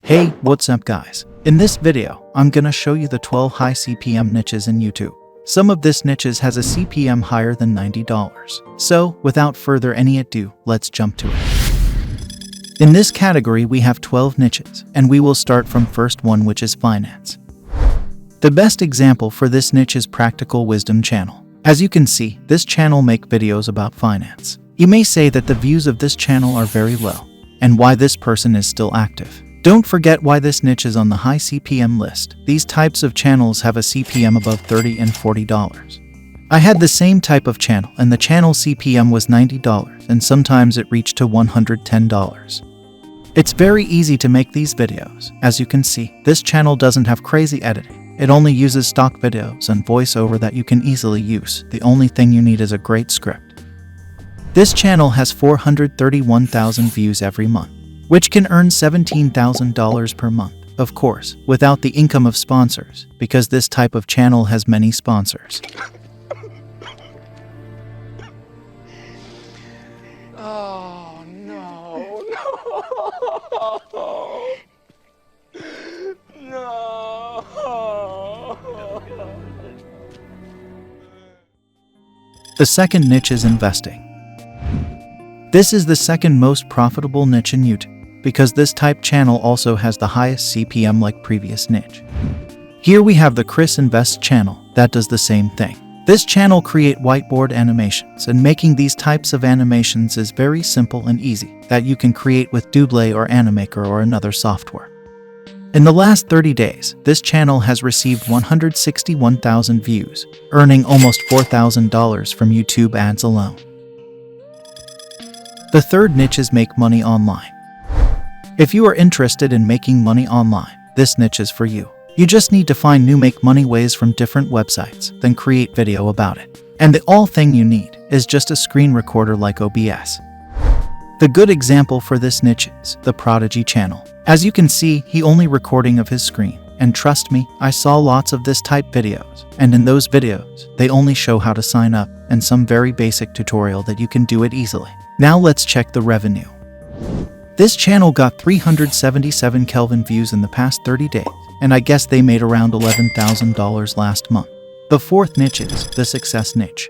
Hey, what's up guys? In this video, I'm gonna show you the 12 high CPM niches in YouTube. Some of this niches has a CPM higher than $90. So, without further any ado, let's jump to it. In this category, we have 12 niches, and we will start from first one, which is finance. The best example for this niche is Practical Wisdom channel. As you can see, this channel make videos about finance. You may say that the views of this channel are very low, and why this person is still active. Don't forget why this niche is on the high CPM list. These types of channels have a CPM above $30 and $40. I had the same type of channel, and the channel CPM was $90, and sometimes it reached to $110. It's very easy to make these videos. As you can see, this channel doesn't have crazy editing. It only uses stock videos and voiceover that you can easily use. The only thing you need is a great script. This channel has 431,000 views every month, which can earn $17,000 per month, of course, without the income of sponsors, because this type of channel has many sponsors. Oh, no, no, no. The second niche is investing. This is the second most profitable niche in YouTube, because this type channel also has the highest CPM like previous niche. Here we have the Chris Invest channel that does the same thing. This channel create whiteboard animations, and making these types of animations is very simple and easy that you can create with Doodle or Animaker or another software. In the last 30 days, this channel has received 161,000 views, earning almost $4,000 from YouTube ads alone. The third niche is make money online. If you are interested in making money online, this niche is for you. You just need to find new make money ways from different websites, then create video about it. And the all thing you need is just a screen recorder like OBS. The good example for this niche is the Prodigy channel. As you can see, he only recording of his screen. And trust me, I saw lots of this type videos. And in those videos, they only show how to sign up and some very basic tutorial that you can do it easily. Now let's check the revenue. This channel got 377 Kelvin views in the past 30 days, and I guess they made around $11,000 last month. The fourth niche is the success niche.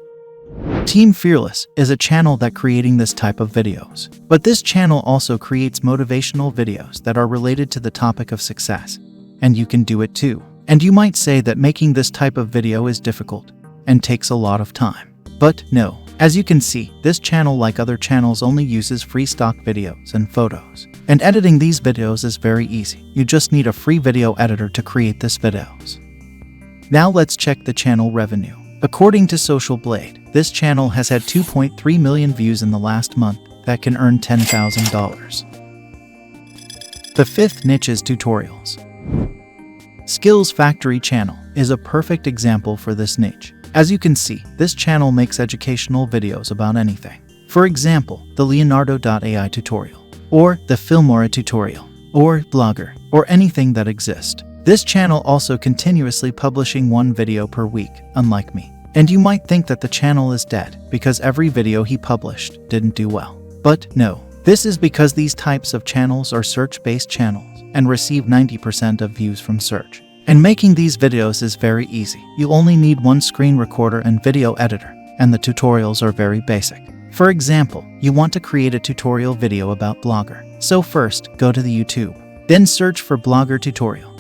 Team Fearless is a channel that creating this type of videos, but this channel also creates motivational videos that are related to the topic of success, and you can do it too. And you might say that making this type of video is difficult and takes a lot of time, but no. As you can see, this channel, like other channels, only uses free stock videos and photos. And editing these videos is very easy. You just need a free video editor to create these videos. Now let's check the channel revenue. According to Social Blade, this channel has had 2.3 million views in the last month that can earn $10,000. The fifth niche is tutorials. Skills Factory channel is a perfect example for this niche. As you can see, this channel makes educational videos about anything. For example, the Leonardo.ai tutorial, or the Filmora tutorial, or Blogger, or anything that exists. This channel also continuously publishing one video per week, unlike me. And you might think that the channel is dead because every video he published didn't do well. But no, this is because these types of channels are search-based channels and receive 90% of views from search. And making these videos is very easy. You only need one screen recorder and video editor, and the tutorials are very basic. For example, you want to create a tutorial video about Blogger. So first, go to the YouTube. Then search for Blogger tutorial.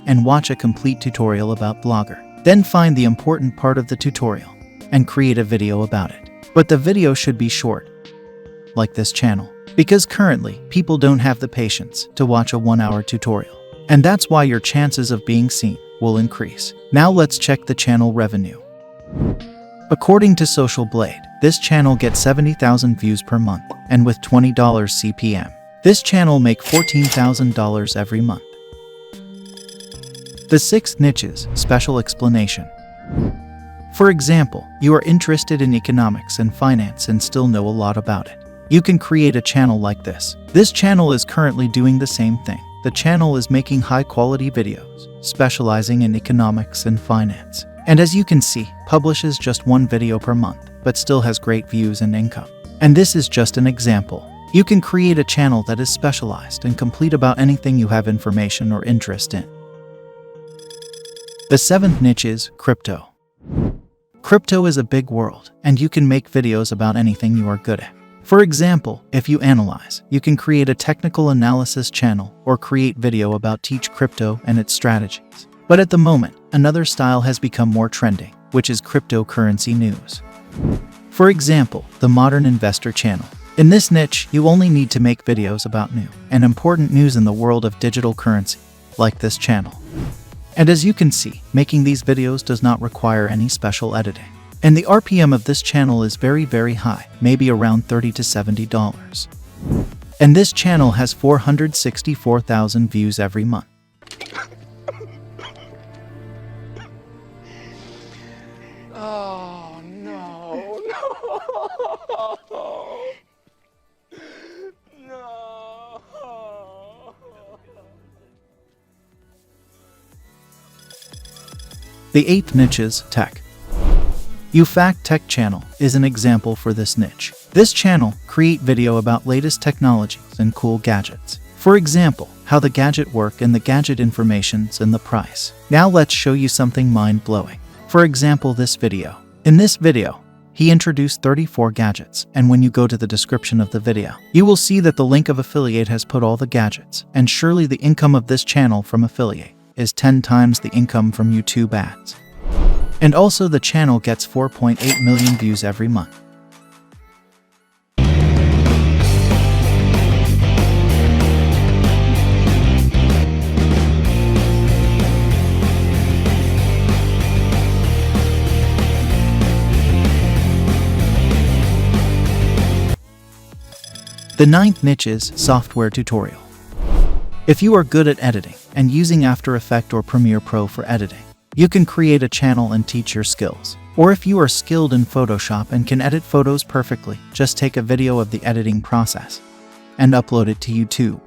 And watch a complete tutorial about Blogger. Then find the important part of the tutorial and create a video about it. But the video should be short, like this channel, because currently, people don't have the patience to watch a 1-hour tutorial. And that's why your chances of being seen will increase. Now let's check the channel revenue. According to Social Blade, this channel gets 70,000 views per month, and with $20 CPM, this channel make $14,000 every month. The sixth niche is special explanation. For example, you are interested in economics and finance and still know a lot about it. You can create a channel like this. This channel is currently doing the same thing. The channel is making high-quality videos, specializing in economics and finance. And as you can see, publishes just one video per month, but still has great views and income. And this is just an example. You can create a channel that is specialized and complete about anything you have information or interest in. The 7th niche is crypto. Crypto is a big world, and you can make videos about anything you are good at. For example, if you analyze, you can create a technical analysis channel or create video about teach crypto and its strategies. But at the moment, another style has become more trending, which is cryptocurrency news. For example, the Modern Investor channel. In this niche, you only need to make videos about new and important news in the world of digital currency, like this channel. And as you can see, making these videos does not require any special editing. And the RPM of this channel is very, very high, maybe around $30 to $70. And this channel has 464,000 views every month. Oh, no. No. The 8th niche is tech. Fact Tech channel is an example for this niche. This channel create video about latest technologies and cool gadgets. For example, how the gadget work and the gadget informations and the price. Now let's show you something mind-blowing. For example, this video. In this video, he introduced 34 gadgets, and when you go to the description of the video, you will see that the link of affiliate has put all the gadgets, and surely the income of this channel from affiliate is 10 times the income from YouTube ads. And also the channel gets 4.8 million views every month. The 9th niche is software tutorial. If you are good at editing and using After Effects or Premiere Pro for editing, you can create a channel and teach your skills. Or if you are skilled in Photoshop and can edit photos perfectly, just take a video of the editing process and upload it to YouTube.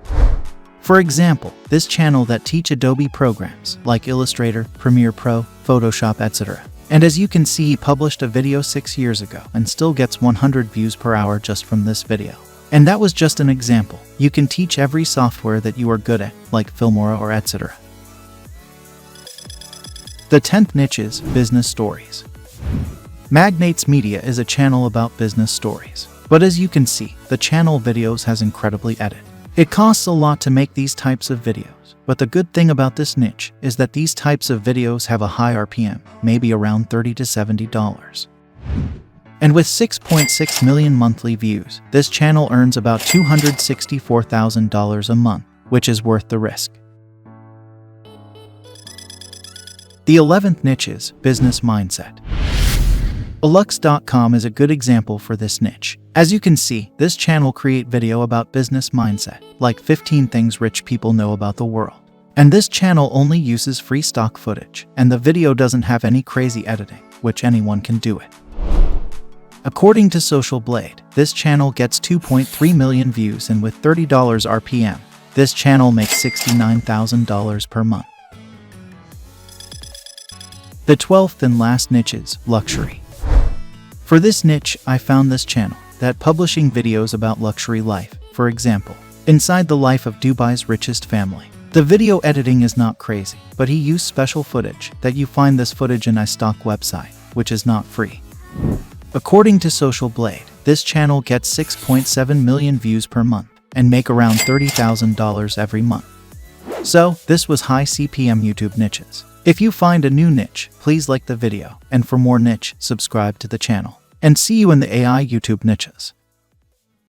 For example, this channel that teach Adobe programs like Illustrator, Premiere Pro, Photoshop, etc. And as you can see, he published a video 6 years ago and still gets 100 views per hour just from this video. And that was just an example. You can teach every software that you are good at, like Filmora or etc. The 10th niche is business stories. Magnates Media is a channel about business stories. But as you can see, the channel videos has incredibly edited. It costs a lot to make these types of videos, but the good thing about this niche is that these types of videos have a high RPM, maybe around $30 to $70. And with 6.6 million monthly views, this channel earns about $264,000 a month, which is worth the risk. The 11th niche is business mindset. Alux.com is a good example for this niche. As you can see, this channel create video about business mindset, like 15 things rich people know about the world. And this channel only uses free stock footage, and the video doesn't have any crazy editing, which anyone can do it. According to Social Blade, this channel gets 2.3 million views, and with $30 RPM, this channel makes $69,000 per month. The 12th and last niche is luxury. For this niche, I found this channel that publishing videos about luxury life. For example, inside the life of Dubai's richest family. The video editing is not crazy, but he used special footage that you find this footage in iStock website, which is not free. According to Social Blade, this channel gets 6.7 million views per month and make around $30,000 every month. So, this was High CPM YouTube Niches. If you find a new niche, please like the video, and for more niche, subscribe to the channel. And see you in the AI YouTube Niches.